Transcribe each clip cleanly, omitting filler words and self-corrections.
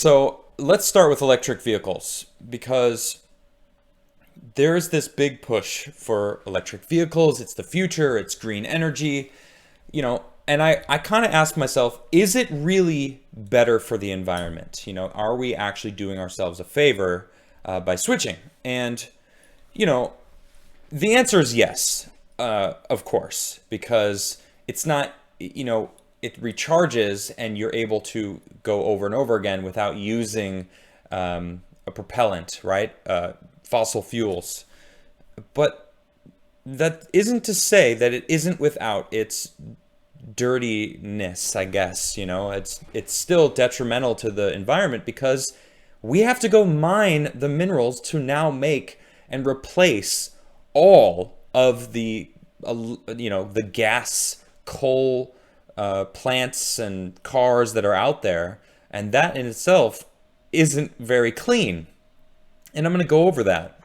So let's start with electric vehicles because there is this big push for electric vehicles. It's the future, it's green energy, and I kind of ask myself, is it really better for the environment? Are we actually doing ourselves a favor by switching? And, you know, the answer is yes, of course, because it's not, it recharges and you're able to go over and over again without using a propellant, right? Fossil fuels. But that isn't to say that it isn't without its dirtiness, I guess. It's still detrimental to the environment because we have to go mine the minerals to now make and replace all of the gas, coal, plants and cars that are out there, and that in itself isn't very clean. And I'm going to go over that.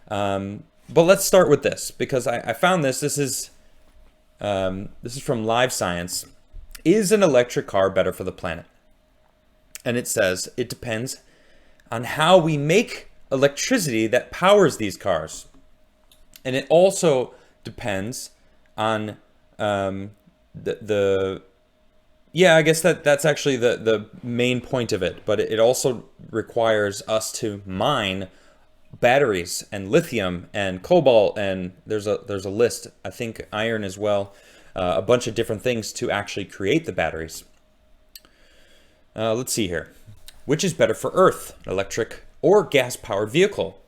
But let's start with this because I found this. This is from Live Science. Is an electric car better for the planet? And it says it depends on how we make electricity that powers these cars. And it also depends on I guess that's actually the main point of it. But it also requires us to mine batteries and lithium and cobalt, and there's a list, I think iron as well, a bunch of different things to actually create the batteries. Let's see here. Which is better for Earth, an electric or gas-powered vehicle?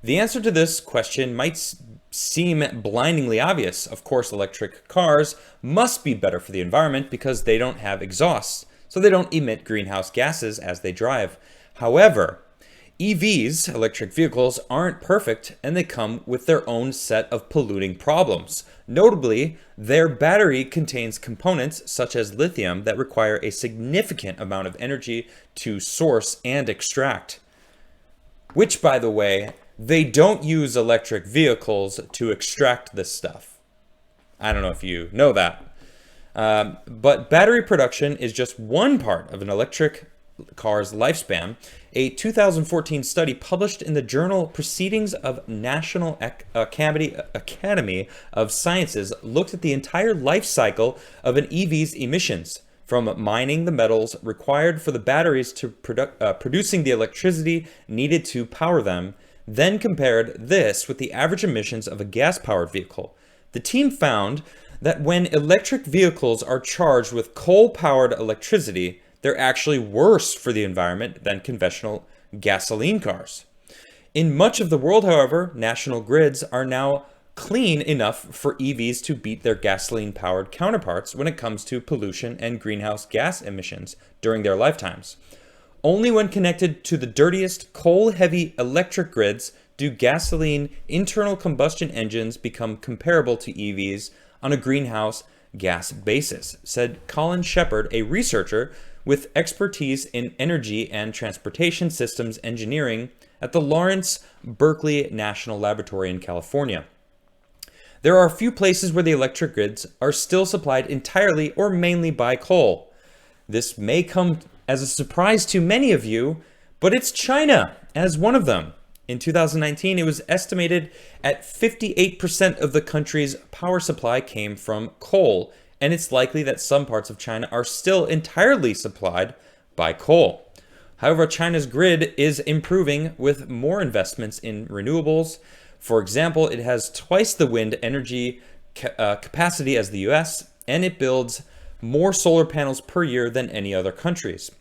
The answer to this question might seem blindingly obvious. Of course, electric cars must be better for the environment because they don't have exhausts, so they don't emit greenhouse gases as they drive. However, EVs, electric vehicles, aren't perfect and they come with their own set of polluting problems. Notably, their battery contains components such as lithium that require a significant amount of energy to source and extract. Which, by the way, they don't use electric vehicles to extract this stuff. I don't know if you know that. But battery production is just one part of an electric car's lifespan. A 2014 study published in the journal Proceedings of National Academy of Sciences looked at the entire life cycle of an EV's emissions, from mining the metals required for the batteries to producing the electricity needed to power them, then compared this with the average emissions of a gas-powered vehicle. The team found that when electric vehicles are charged with coal-powered electricity, they're actually worse for the environment than conventional gasoline cars. In much of the world, however, national grids are now clean enough for EVs to beat their gasoline-powered counterparts when it comes to pollution and greenhouse gas emissions during their lifetimes. Only when connected to the dirtiest coal-heavy electric grids do gasoline internal combustion engines become comparable to EVs on a greenhouse gas basis, said Colin Shepard, a researcher with expertise in energy and transportation systems engineering at the Lawrence Berkeley National Laboratory in California. There are a few places where the electric grids are still supplied entirely or mainly by coal. This may come as a surprise to many of you, but it's China as one of them. In 2019, it was estimated at 58% of the country's power supply came from coal, and it's likely that some parts of China are still entirely supplied by coal. However, China's grid is improving with more investments in renewables. For example, it has twice the wind energy capacity as the US, and it builds more solar panels per year than any other countries,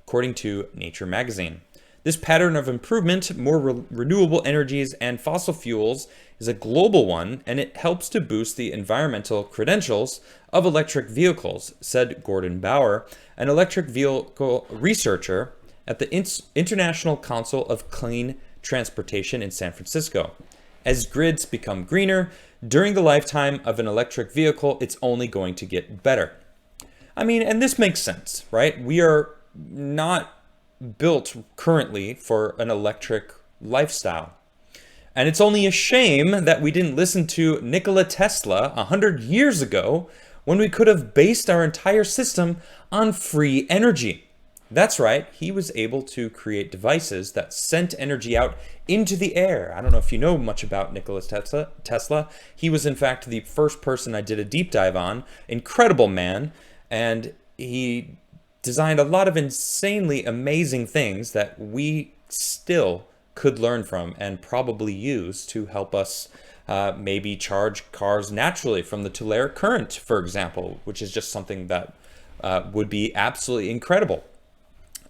according to Nature magazine. This pattern of improvement, more renewable energies and fossil fuels, is a global one, and it helps to boost the environmental credentials of electric vehicles, said Gordon Bauer, an electric vehicle researcher at the International Council of Clean Transportation in San Francisco. As grids become greener, during the lifetime of an electric vehicle, it's only going to get better. I mean, and this makes sense, right? We are not built currently for an electric lifestyle. And it's only a shame that we didn't listen to Nikola Tesla 100 years ago when we could have based our entire system on free energy. That's right, he was able to create devices that sent energy out into the air. I don't know if you know much about Nikola Tesla. He was, in fact, the first person I did a deep dive on. Incredible man. And he designed a lot of insanely amazing things that we still could learn from and probably use to help us maybe charge cars naturally from the Tulare current, for example, which is just something that would be absolutely incredible.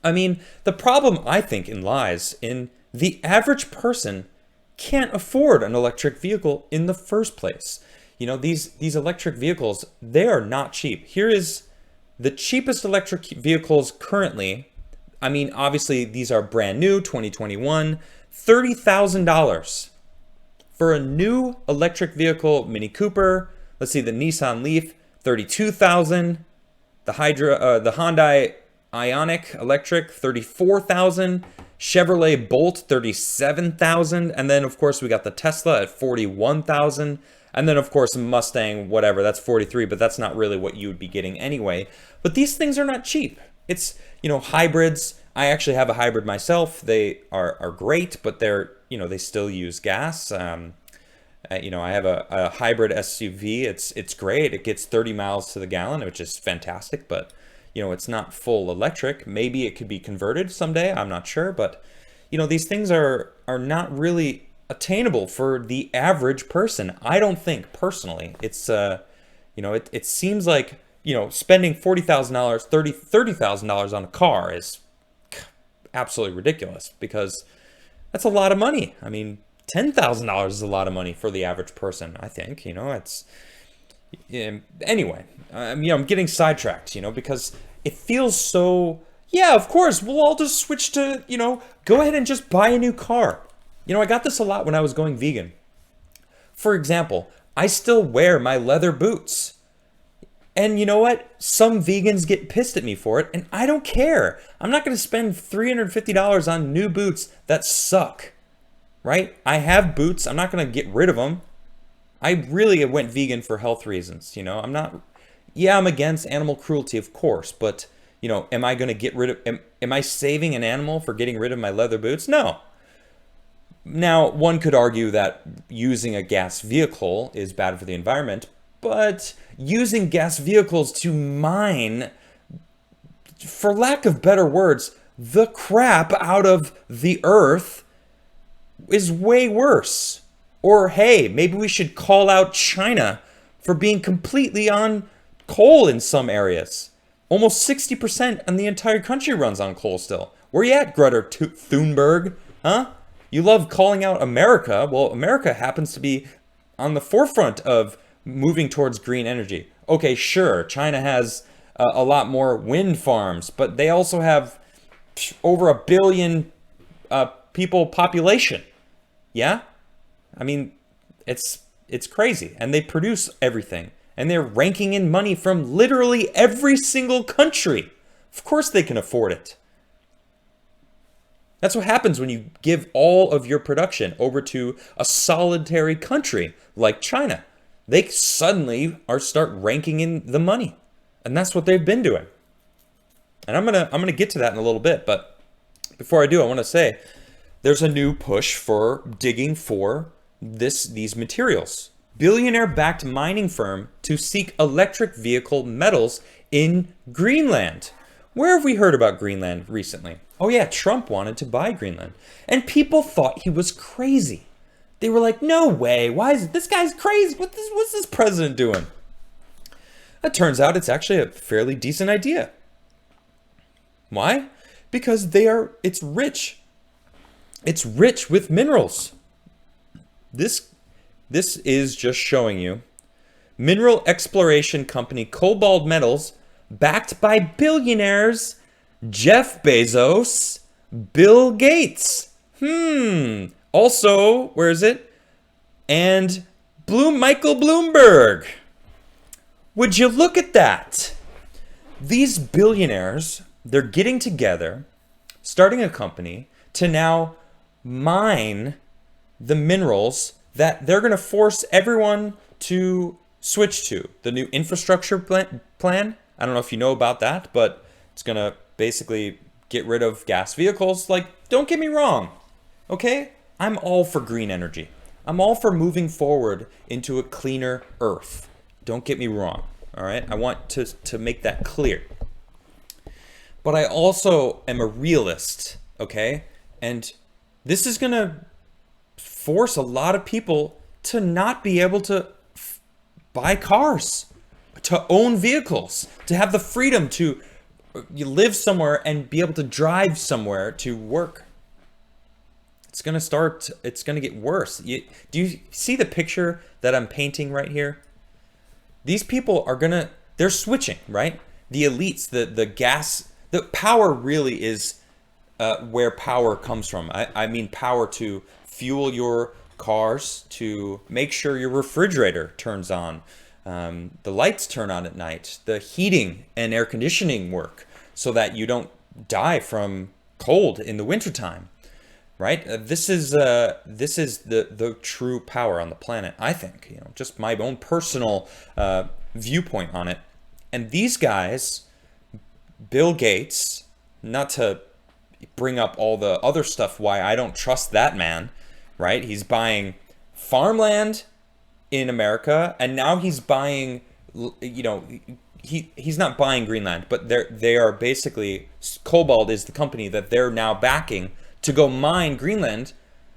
I mean, the problem, I think, lies in the average person can't afford an electric vehicle in the first place. You know, these electric vehicles, they are not cheap. Here is the cheapest electric vehicles currently. I mean, obviously, these are brand new, 2021, $30,000 for a new electric vehicle, Mini Cooper. Let's see, the Nissan Leaf, $32,000. The Hyundai Ioniq Electric, $34,000. Chevrolet Bolt, $37,000. And then, of course, we got the Tesla at $41,000. And then, of course, Mustang, whatever, that's $43,000, but that's not really what you would be getting anyway. But these things are not cheap. It's, you know, hybrids. I actually have a hybrid myself. They are great, but they're, you know, they still use gas. You know, I have a hybrid SUV. It's great. It gets 30 miles to the gallon, which is fantastic, but you know, it's not full electric. Maybe it could be converted someday. I'm not sure, but you know, these things are not really attainable for the average person. I don't think personally. It's you know, it seems like, you know, spending $40,000, $30,000 on a car is absolutely ridiculous because that's a lot of money. I mean, $10,000 is a lot of money for the average person, I think. You know, it's anyway. You know, I'm getting sidetracked, you know, because it feels so. Yeah, of course, we'll all just switch to, you know, go ahead and just buy a new car. You know, I got this a lot when I was going vegan. For example, I still wear my leather boots. And you know what? Some vegans get pissed at me for it, and I don't care. I'm not going to spend $350 on new boots that suck, right? I have boots. I'm not going to get rid of them. I really went vegan for health reasons, you know. I'm not, yeah, I'm against animal cruelty, of course, but, you know, am I going to get rid of, am I saving an animal for getting rid of my leather boots? No. Now, one could argue that using a gas vehicle is bad for the environment, but using gas vehicles to mine, for lack of better words, the crap out of the earth is way worse. Or, hey, maybe we should call out China for being completely on coal in some areas. Almost 60% in the entire country runs on coal still. Where you at, Greta Thunberg? Huh? You love calling out America. Well, America happens to be on the forefront of moving towards green energy. Okay, sure, China has a lot more wind farms, but they also have over 1 billion people population. Yeah? I mean, it's crazy. And they produce everything. And they're ranking in money from literally every single country. Of course they can afford it. That's what happens when you give all of your production over to a solitary country like China. They suddenly start ranking in the money. And that's what they've been doing. And I'm gonna get to that in a little bit, but before I do, I want to say there's a new push for digging for these materials. Billionaire-backed mining firm to seek electric vehicle metals in Greenland. Where have we heard about Greenland recently? Oh yeah, Trump wanted to buy Greenland. And people thought he was crazy. They were like, no way, why is this guy's crazy? What's this president doing? It turns out it's actually a fairly decent idea. Why? Because it's rich. It's rich with minerals. This is just showing you mineral exploration company Cobalt Metals, backed by billionaires Jeff Bezos, Bill Gates. Also, where is it? And Michael Bloomberg. Would you look at that? These billionaires, they're getting together, starting a company to now mine the minerals that they're going to force everyone to switch to. The new infrastructure plan. I don't know if you know about that, but it's going to basically get rid of gas vehicles. Like, don't get me wrong, okay? I'm all for green energy. I'm all for moving forward into a cleaner Earth. Don't get me wrong, all right? I want to make that clear. But I also am a realist, okay? And this is going to force a lot of people to not be able to buy cars, to own vehicles, to have the freedom to live somewhere and be able to drive somewhere to work. It's going to get worse. Do you see the picture that I'm painting right here? These people are they're switching, right? The elites, the power really is where power comes from. I mean power to fuel your cars, to make sure your refrigerator turns on, the lights turn on at night, the heating and air conditioning work so that you don't die from cold in the wintertime, right? This is the true power on the planet, I think. Just my own personal viewpoint on it. And these guys, Bill Gates, not to bring up all the other stuff why I don't trust that man, right? He's buying farmland in America, and now he's buying, he's not buying Greenland, but they are basically, Cobalt is the company that they're now backing to go mine Greenland,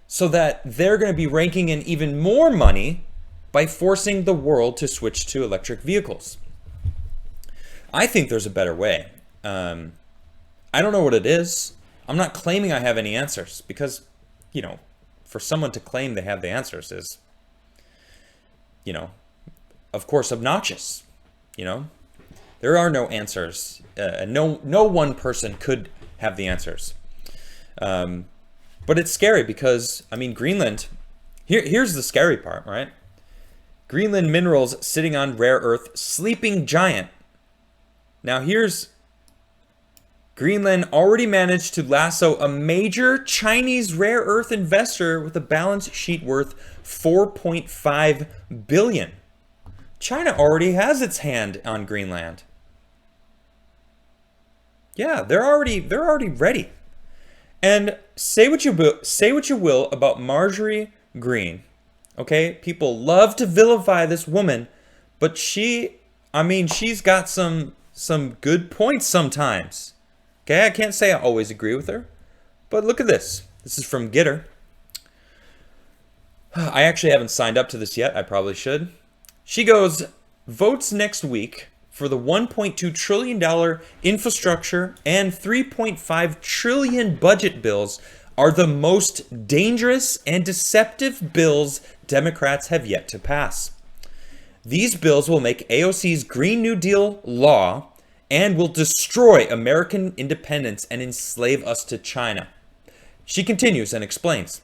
so that they're going to be raking in even more money by forcing the world to switch to electric vehicles. I think there's a better way. I don't know what it is. I'm not claiming I have any answers, because, for someone to claim they have the answers is, of course, obnoxious. There are no answers. No one person could have the answers. But it's scary because, Greenland, here's the scary part, right? Greenland minerals sitting on rare earth sleeping giant. Now here's Greenland already managed to lasso a major Chinese rare earth investor with a balance sheet worth $4.5 billion. China already has its hand on Greenland. Yeah, they're already ready. And say what you will about Marjorie Greene. Okay? People love to vilify this woman, but she's got some good points sometimes. Okay, I can't say I always agree with her, but look at this. This is from Gitter. I actually haven't signed up to this yet. I probably should. She goes, votes next week for the $1.2 trillion infrastructure and $3.5 trillion budget bills are the most dangerous and deceptive bills Democrats have yet to pass. These bills will make AOC's Green New Deal law and will destroy American independence and enslave us to China. She continues and explains,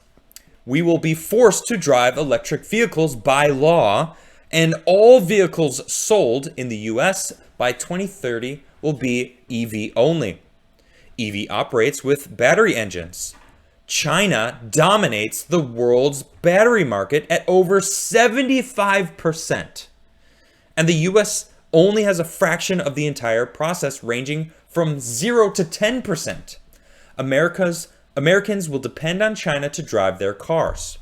we will be forced to drive electric vehicles by law, and all vehicles sold in the US by 2030 will be EV only. EV operates with battery engines. China dominates the world's battery market at over 75%. And the US only has a fraction of the entire process, ranging from 0 to 10%. Americans will depend on China to drive their cars.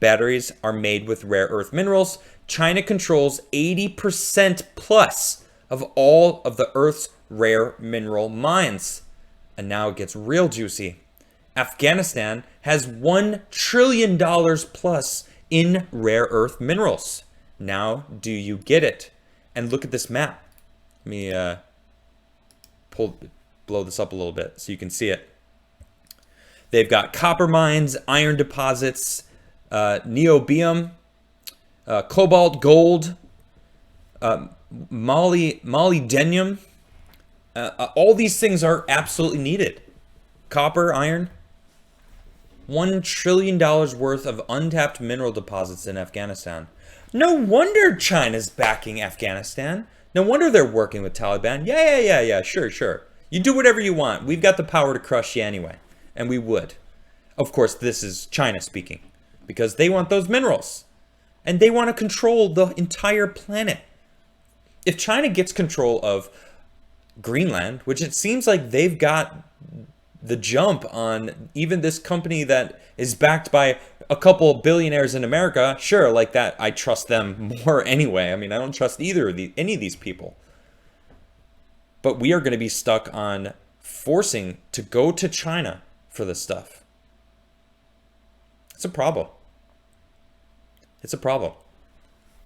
Batteries are made with rare earth minerals. China controls 80% plus of all of the Earth's rare mineral mines. And now it gets real juicy. Afghanistan has $1 trillion plus in rare earth minerals. Now, do you get it? And look at this map. Let me blow this up a little bit so you can see it. They've got copper mines, iron deposits, neobium, cobalt, gold, molybdenum. All these things are absolutely needed. Copper, iron. $1 trillion worth of untapped mineral deposits in Afghanistan. No wonder China's backing Afghanistan. No wonder they're working with Taliban. Yeah, sure. You do whatever you want. We've got the power to crush you anyway. And we would. Of course, this is China speaking. Because they want those minerals. And they want to control the entire planet. If China gets control of Greenland, which it seems like they've got the jump on even this company that is backed by a couple billionaires in America. Sure, like that, I trust them more anyway. I mean, I don't trust any of these people. But we are going to be stuck on forcing to go to China for this stuff. It's a problem. It's a problem.